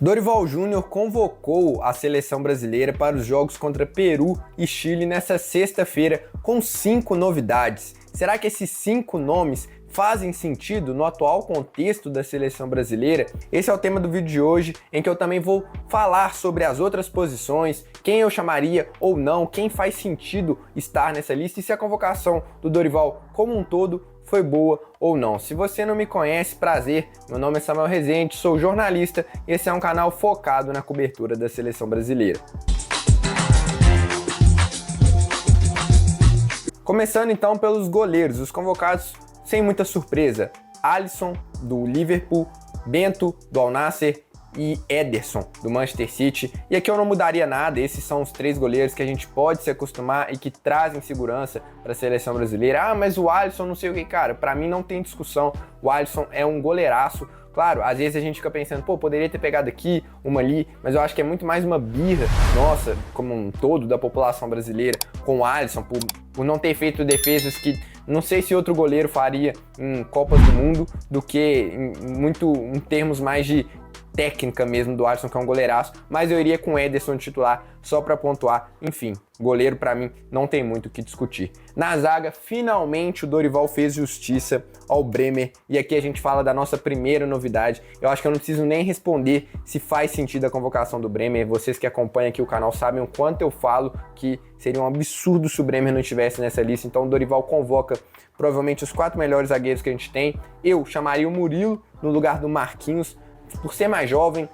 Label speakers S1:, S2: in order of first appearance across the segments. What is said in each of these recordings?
S1: Dorival Júnior convocou a seleção brasileira para os jogos contra Peru e Chile nesta sexta-feira com 5 novidades. Será que esses 5 nomes fazem sentido no atual contexto da seleção brasileira? Esse é o tema do vídeo de hoje, em que eu também vou falar sobre as outras posições, quem eu chamaria ou não, quem faz sentido estar nessa lista e se a convocação do Dorival como um todo foi boa ou não. Se você não me conhece, prazer, meu nome é Samuel Rezende, sou jornalista e esse é um canal focado na cobertura da seleção brasileira. Começando então pelos goleiros, os convocados sem muita surpresa: Alisson, do Liverpool, Bento, do Al Nassr e Ederson, do Manchester City. E aqui eu não mudaria nada, esses são os 3 goleiros que a gente pode se acostumar e que trazem segurança para a seleção brasileira. Ah, mas o Alisson não sei o que, cara, para mim não tem discussão, o Alisson é um goleiraço. Claro, às vezes a gente fica pensando, pô, poderia ter pegado aqui, uma ali, mas eu acho que é muito mais uma birra nossa, como um todo, da população brasileira, com o Alisson, por não ter feito defesas que não sei se outro goleiro faria em Copas do Mundo, do que em termos mais de técnica mesmo do Alisson, que é um goleiraço, mas eu iria com o Ederson titular só para pontuar. Enfim, goleiro para mim não tem muito o que discutir. Na zaga, finalmente o Dorival fez justiça ao Bremer e aqui a gente fala da nossa primeira novidade. Eu acho que eu não preciso nem responder se faz sentido a convocação do Bremer. Vocês que acompanham aqui o canal sabem o quanto eu falo que seria um absurdo se o Bremer não estivesse nessa lista. Então o Dorival convoca provavelmente os 4 melhores zagueiros que a gente tem. Eu chamaria o Murilo no lugar do Marquinhos, por ser mais jovem,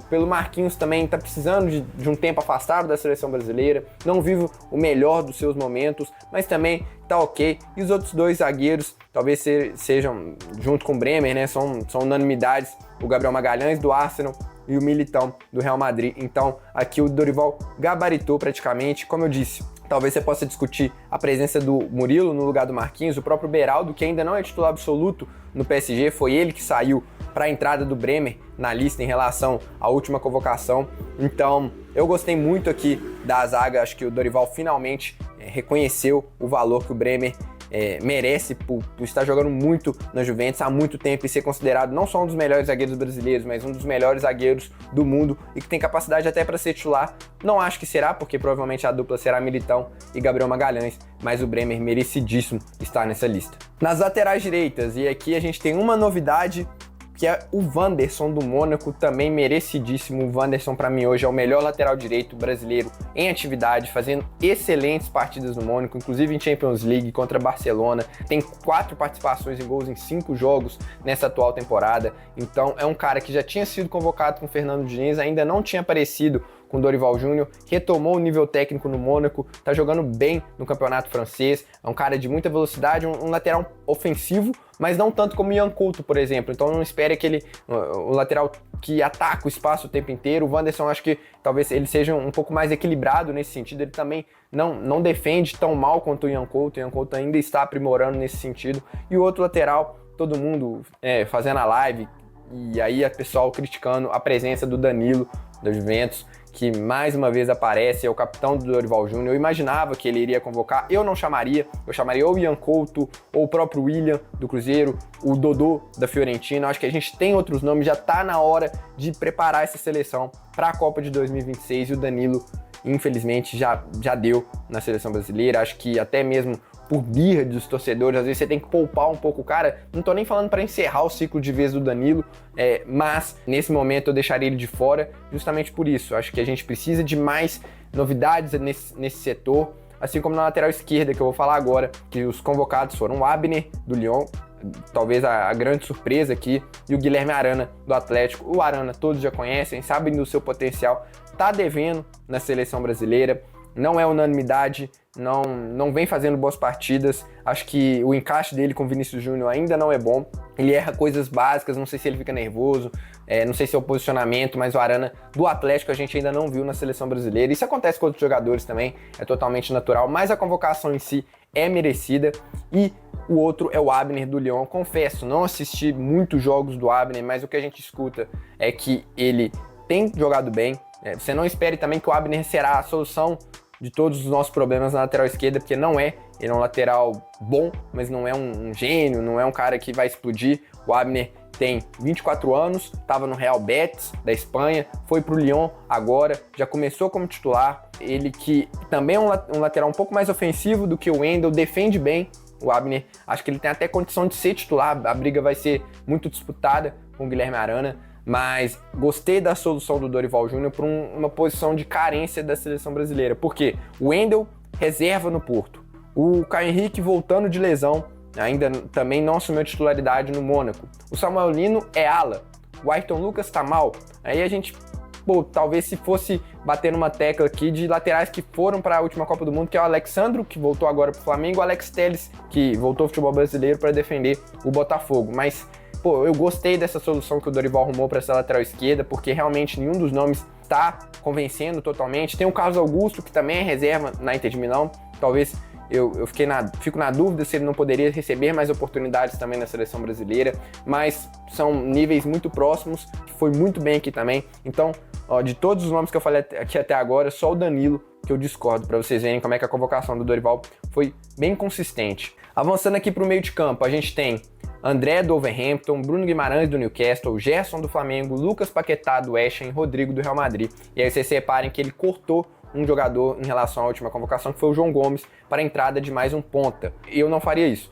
S1: pelo Marquinhos também tá precisando de um tempo afastado da seleção brasileira, não vive o melhor dos seus momentos, mas também tá ok. E os outros 2 zagueiros talvez sejam, junto com o Bremer, né, são unanimidades, o Gabriel Magalhães do Arsenal e o Militão do Real Madrid. Então aqui o Dorival gabaritou praticamente, como eu disse. Talvez você possa discutir a presença do Murilo no lugar do Marquinhos, o próprio Beraldo, que ainda não é titular absoluto no PSG, foi ele que saiu para a entrada do Bremer na lista em relação à última convocação. Então, eu gostei muito aqui da zaga, acho que o Dorival finalmente reconheceu o valor que o Bremer merece por estar jogando muito na Juventus há muito tempo e ser considerado não só um dos melhores zagueiros brasileiros, mas um dos melhores zagueiros do mundo e que tem capacidade até para ser titular. Não acho que será, porque provavelmente a dupla será Militão e Gabriel Magalhães, mas o Bremer merecidíssimo estar nessa lista. Nas laterais direitas, e aqui a gente tem uma novidade, que é o Wanderson do Mônaco, também merecidíssimo. O Wanderson para mim hoje é o melhor lateral direito brasileiro em atividade, fazendo excelentes partidas no Mônaco, inclusive em Champions League contra Barcelona. Tem 4 participações em gols em 5 jogos nessa atual temporada. Então é um cara que já tinha sido convocado com o Fernando Diniz, ainda não tinha aparecido com Dorival Júnior, retomou o nível técnico no Mônaco, tá jogando bem no campeonato francês, é um cara de muita velocidade, um lateral ofensivo, mas não tanto como o Ian Couto, por exemplo. Então não espere aquele o lateral que ataca o espaço o tempo inteiro. O Wanderson, acho que talvez ele seja um pouco mais equilibrado nesse sentido, ele também não defende tão mal quanto o Ian Couto ainda está aprimorando nesse sentido. E o outro lateral, todo mundo fazendo a live, e aí o pessoal criticando a presença do Danilo, da Juventus, que mais uma vez aparece, é o capitão do Dorival Júnior. Eu imaginava que ele iria convocar, eu não chamaria, eu chamaria ou o Ian Couto, ou o próprio William do Cruzeiro, o Dodô da Fiorentina. Acho que a gente tem outros nomes, já tá na hora de preparar essa seleção para a Copa de 2026 e o Danilo, infelizmente, já deu na seleção brasileira. Acho que até mesmo por birra dos torcedores, às vezes você tem que poupar um pouco o cara. Não tô nem falando para encerrar o ciclo de vez do Danilo, mas nesse momento eu deixaria ele de fora justamente por isso. Acho que a gente precisa de mais novidades nesse setor, assim como na lateral esquerda, que eu vou falar agora, que os convocados foram o Abner, do Lyon, talvez a grande surpresa aqui, e o Guilherme Arana, do Atlético. O Arana todos já conhecem, sabem do seu potencial, tá devendo na seleção brasileira, não é unanimidade, não vem fazendo boas partidas. Acho que o encaixe dele com o Vinícius Júnior ainda não é bom. Ele erra coisas básicas, não sei se ele fica nervoso, não sei se é o posicionamento, mas o Arana do Atlético a gente ainda não viu na seleção brasileira. Isso acontece com outros jogadores também, é totalmente natural, mas a convocação em si é merecida. E o outro é o Abner do Lyon. Confesso, não assisti muitos jogos do Abner, mas o que a gente escuta é que ele tem jogado bem. Você não espere também que o Abner será a solução de todos os nossos problemas na lateral esquerda, porque não é. Ele é um lateral bom, mas não é um gênio, não é um cara que vai explodir. O Abner tem 24 anos, estava no Real Betis da Espanha, foi para o Lyon agora, já começou como titular. Ele que também é um lateral um pouco mais ofensivo do que o Wendel, defende bem o Abner. Acho que ele tem até condição de ser titular, a briga vai ser muito disputada com o Guilherme Arana, mas gostei da solução do Dorival Júnior para uma posição de carência da seleção brasileira, porque o Wendel reserva no Porto, o Caio Henrique voltando de lesão, ainda também não assumiu titularidade no Mônaco. O Samuel Lino é ala. O Ayrton Lucas tá mal. Aí a gente, talvez se fosse bater numa tecla aqui de laterais que foram para a última Copa do Mundo, que é o Alexandro, que voltou agora pro Flamengo, e o Alex Telles, que voltou ao futebol brasileiro para defender o Botafogo. Mas, eu gostei dessa solução que o Dorival arrumou para essa lateral esquerda, porque realmente nenhum dos nomes está convencendo totalmente. Tem o Carlos Augusto, que também é reserva na Inter de Milão. Talvez eu fico na dúvida se ele não poderia receber mais oportunidades também na seleção brasileira, mas são níveis muito próximos, foi muito bem aqui também. Então, de todos os nomes que eu falei aqui até agora, só o Danilo que eu discordo, para vocês verem como é que a convocação do Dorival foi bem consistente. Avançando aqui para o meio de campo, a gente tem André do Wolverhampton, Bruno Guimarães do Newcastle, Gerson do Flamengo, Lucas Paquetá do West Ham, Rodrigo do Real Madrid. E aí vocês reparem que ele cortou um jogador em relação à última convocação, que foi o João Gomes, para a entrada de mais um ponta. Eu não faria isso.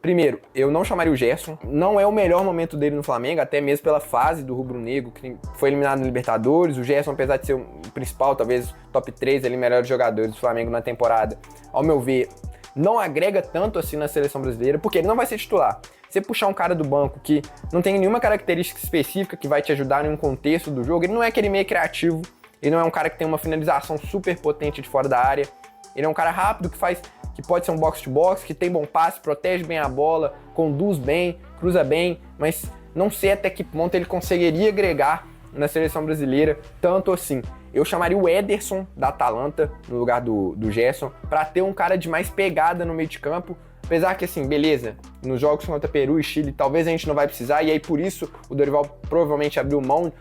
S1: Primeiro, eu não chamaria o Gerson, não é o melhor momento dele no Flamengo, até mesmo pela fase do rubro-negro, que foi eliminado na Libertadores. O Gerson, apesar de ser o principal, talvez top 3 ali, melhores jogadores do Flamengo na temporada, ao meu ver, não agrega tanto assim na seleção brasileira, porque ele não vai ser titular. Você puxar um cara do banco que não tem nenhuma característica específica que vai te ajudar em um contexto do jogo, ele não é aquele meio criativo, ele não é um cara que tem uma finalização super potente de fora da área, ele é um cara rápido que pode ser um box-to-box, que tem bom passe, protege bem a bola, conduz bem, cruza bem, mas não sei até que ponto ele conseguiria agregar na seleção brasileira, tanto assim. Eu chamaria o Ederson da Atalanta no lugar do Gerson, para ter um cara de mais pegada no meio de campo, apesar que assim, beleza, nos jogos contra Peru e Chile talvez a gente não vai precisar, e aí por isso o Dorival provavelmente abriu mão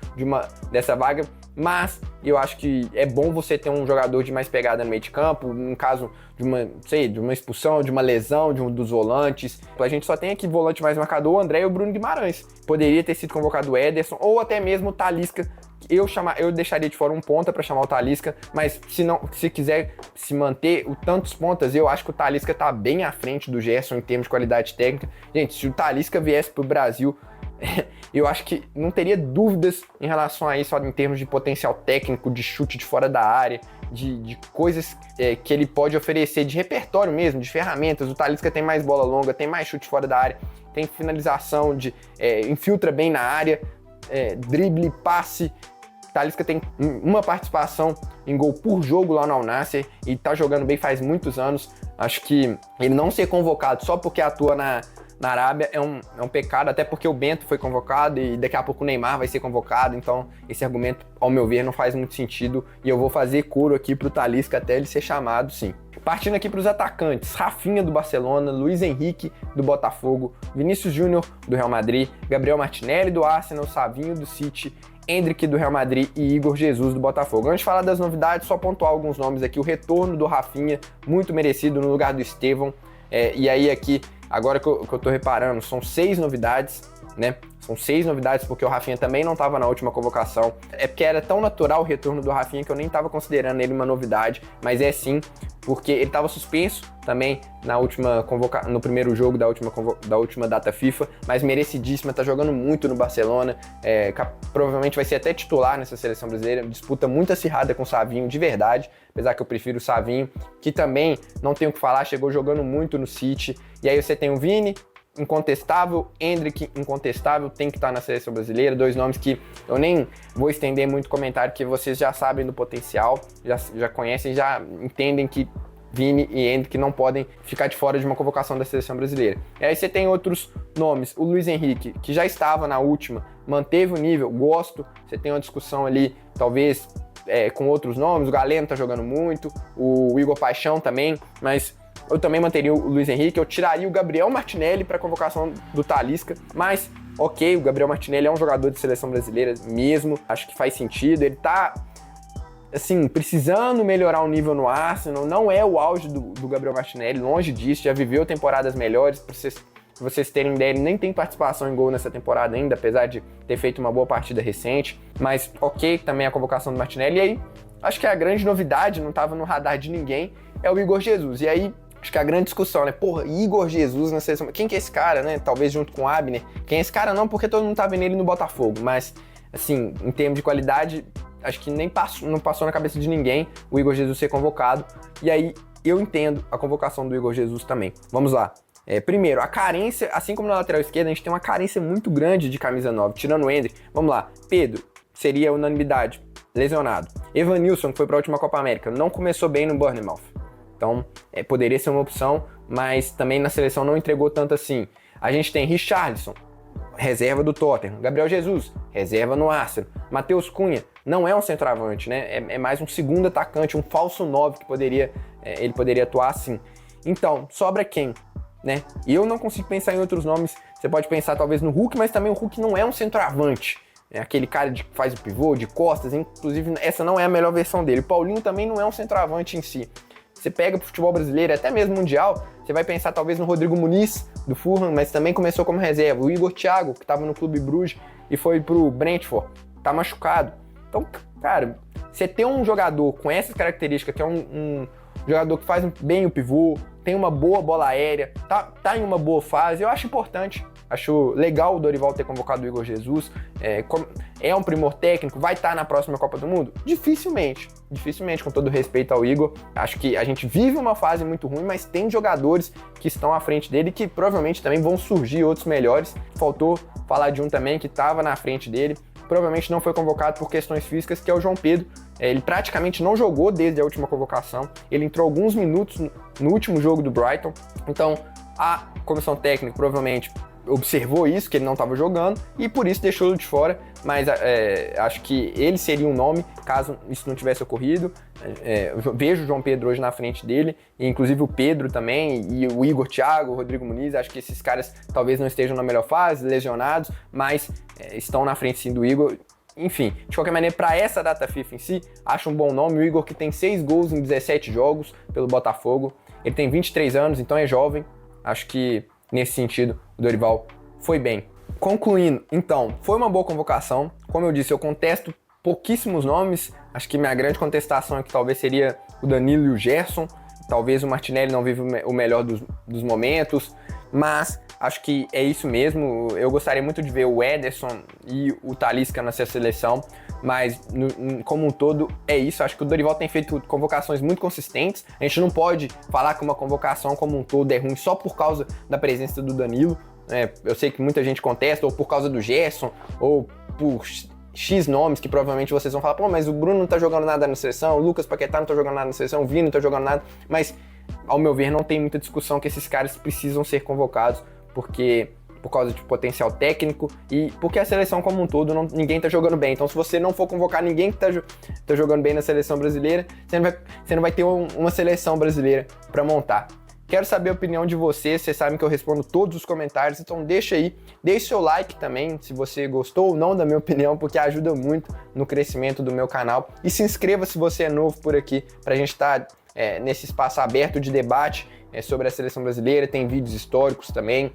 S1: dessa vaga, mas eu acho que é bom você ter um jogador de mais pegada no meio de campo, no caso de uma expulsão, de uma lesão de um dos volantes. A gente só tem aqui volante mais marcador, o André e o Bruno Guimarães. Poderia ter sido convocado o Ederson ou até mesmo o Talisca. Eu deixaria de fora um ponta para chamar o Talisca, mas se quiser se manter o tantos pontas, eu acho que o Talisca tá bem à frente do Gerson em termos de qualidade técnica. Gente, se o Talisca viesse pro Brasil, eu acho que não teria dúvidas em relação a isso, em termos de potencial técnico, de chute de fora da área, de coisas que ele pode oferecer, de repertório mesmo, de ferramentas. O Talisca tem mais bola longa, tem mais chute fora da área, tem finalização, infiltra bem na área, drible, passe. Talisca tem uma participação em gol por jogo lá no Al Nassr e tá jogando bem faz muitos anos. Acho que ele não ser convocado só porque atua na Arábia é um pecado, até porque o Bento foi convocado e daqui a pouco o Neymar vai ser convocado, então esse argumento, ao meu ver, não faz muito sentido e eu vou fazer coro aqui pro Talisca até ele ser chamado, sim. Partindo aqui para os atacantes, Rafinha do Barcelona, Luiz Henrique do Botafogo, Vinícius Júnior do Real Madrid, Gabriel Martinelli do Arsenal, Savinho do City, Endrick do Real Madrid e Igor Jesus do Botafogo. Antes de falar das novidades, só pontuar alguns nomes aqui. O retorno do Rafinha, muito merecido no lugar do Estevão. E aí aqui, agora que eu tô reparando, são 6 novidades, né? São 6 novidades porque o Rafinha também não estava na última convocação. É porque era tão natural o retorno do Rafinha que eu nem estava considerando ele uma novidade, mas é sim, porque ele estava suspenso também no primeiro jogo da última data FIFA, mas merecidíssima, tá jogando muito no Barcelona, provavelmente vai ser até titular nessa seleção brasileira, disputa muito acirrada com o Savinho, de verdade, apesar que eu prefiro o Savinho, que também, não tenho o que falar, chegou jogando muito no City, e aí você tem o Vini, incontestável, Endrick, incontestável, tem que estar na seleção brasileira, 2 nomes que eu nem vou estender muito comentário, que vocês já sabem do potencial, já conhecem, já entendem que Vini e Endrick não podem ficar de fora de uma convocação da seleção brasileira. E aí você tem outros nomes, o Luiz Henrique, que já estava na última, manteve o nível, gosto, você tem uma discussão ali, talvez com outros nomes, o Galeno tá jogando muito, o Igor Paixão também, mas eu também manteria o Luiz Henrique, eu tiraria o Gabriel Martinelli para a convocação do Talisca, mas ok, o Gabriel Martinelli é um jogador de seleção brasileira mesmo, acho que faz sentido, ele tá, assim, precisando melhorar o nível no Arsenal, não é o auge do Gabriel Martinelli, longe disso, já viveu temporadas melhores, Pra vocês terem ideia, ele nem tem participação em gol nessa temporada ainda, apesar de ter feito uma boa partida recente. Mas ok, também a convocação do Martinelli. E aí, acho que a grande novidade, não estava no radar de ninguém, é o Igor Jesus. E aí, acho que a grande discussão, né? Porra, Igor Jesus na seleção. Quem que é esse cara, né? Talvez junto com o Abner. Quem é esse cara? Não, porque todo mundo tá vendo ele no Botafogo. Mas, assim, em termos de qualidade, acho que nem não passou na cabeça de ninguém o Igor Jesus ser convocado. E aí, eu entendo a convocação do Igor Jesus também. Vamos lá. Primeiro, a carência, assim como na lateral esquerda, a gente tem uma carência muito grande de camisa 9, tirando o Endrick. Vamos lá. Pedro, seria unanimidade, lesionado. Evanilson, que foi para a última Copa América, não começou bem no Bournemouth. Então, poderia ser uma opção, mas também na seleção não entregou tanto assim. A gente tem Richarlison, reserva do Tottenham. Gabriel Jesus, reserva no Arsenal. Matheus Cunha, não é um centroavante, né? É mais um segundo atacante, um falso 9 que ele poderia atuar assim. Então, sobra quem? Né? E eu não consigo pensar em outros nomes. Você pode pensar talvez no Hulk, mas também o Hulk não é um centroavante. É aquele cara que faz o pivô, de costas, inclusive essa não é a melhor versão dele. O Paulinho também não é um centroavante em si. Você pega pro futebol brasileiro, até mesmo mundial, você vai pensar talvez no Rodrigo Muniz, do Fulham, mas também começou como reserva. O Igor Thiago, que estava no Clube Bruges e foi pro Brentford, tá machucado. Então, cara, você ter um jogador com essas características, que é um jogador que faz bem o pivô, tem uma boa bola aérea, tá em uma boa fase, eu acho importante. Acho legal o Dorival ter convocado o Igor Jesus. É um primor técnico, vai estar na próxima Copa do Mundo? Dificilmente, com todo respeito ao Igor. Acho que a gente vive uma fase muito ruim, mas tem jogadores que estão à frente dele que provavelmente também vão surgir outros melhores. Faltou falar de um também que estava na frente dele, provavelmente não foi convocado por questões físicas, que é o João Pedro. Ele praticamente não jogou desde a última convocação. Ele entrou alguns minutos no último jogo do Brighton. Então, a comissão técnica provavelmente observou isso, que ele não estava jogando, e por isso deixou ele de fora, mas acho que ele seria um nome, caso isso não tivesse ocorrido. Eu vejo o João Pedro hoje na frente dele, e inclusive o Pedro também, e o Igor Thiago, o Rodrigo Muniz, acho que esses caras talvez não estejam na melhor fase, lesionados, mas estão na frente sim do Igor. Enfim, de qualquer maneira, para essa data FIFA em si, acho um bom nome. O Igor, que tem 6 gols em 17 jogos pelo Botafogo, ele tem 23 anos, então é jovem. Acho que, nesse sentido, o Dorival foi bem. Concluindo, então, foi uma boa convocação. Como eu disse, eu contesto pouquíssimos nomes. Acho que minha grande contestação aqui talvez seria o Danilo e o Gerson. Talvez o Martinelli não vive o melhor dos momentos, mas acho que é isso mesmo. Eu gostaria muito de ver o Ederson e o Talisca nessa seleção, mas como um todo é isso. Acho que o Dorival tem feito convocações muito consistentes. A gente não pode falar que uma convocação como um todo é ruim só por causa da presença do Danilo. Eu sei que muita gente contesta, ou por causa do Gerson, ou por X nomes que provavelmente vocês vão falar, pô, mas o Bruno não tá jogando nada na seleção, o Lucas Paquetá não tá jogando nada na seleção, o Vini não tá jogando nada, mas ao meu ver não tem muita discussão que esses caras precisam ser convocados, porque por causa de potencial técnico e porque a seleção como um todo ninguém tá jogando bem. Então se você não for convocar ninguém que tá jogando bem na seleção brasileira, você não vai ter uma seleção brasileira para montar. Quero saber a opinião de vocês, vocês sabem que eu respondo todos os comentários, então deixa aí, deixe seu like também, se você gostou ou não da minha opinião, porque ajuda muito no crescimento do meu canal. E se inscreva se você é novo por aqui, pra gente estar nesse espaço aberto de debate sobre a seleção brasileira. Tem vídeos históricos também,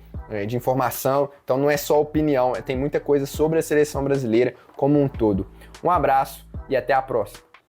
S1: de informação, então não é só opinião, tem muita coisa sobre a seleção brasileira como um todo. Um abraço e até a próxima.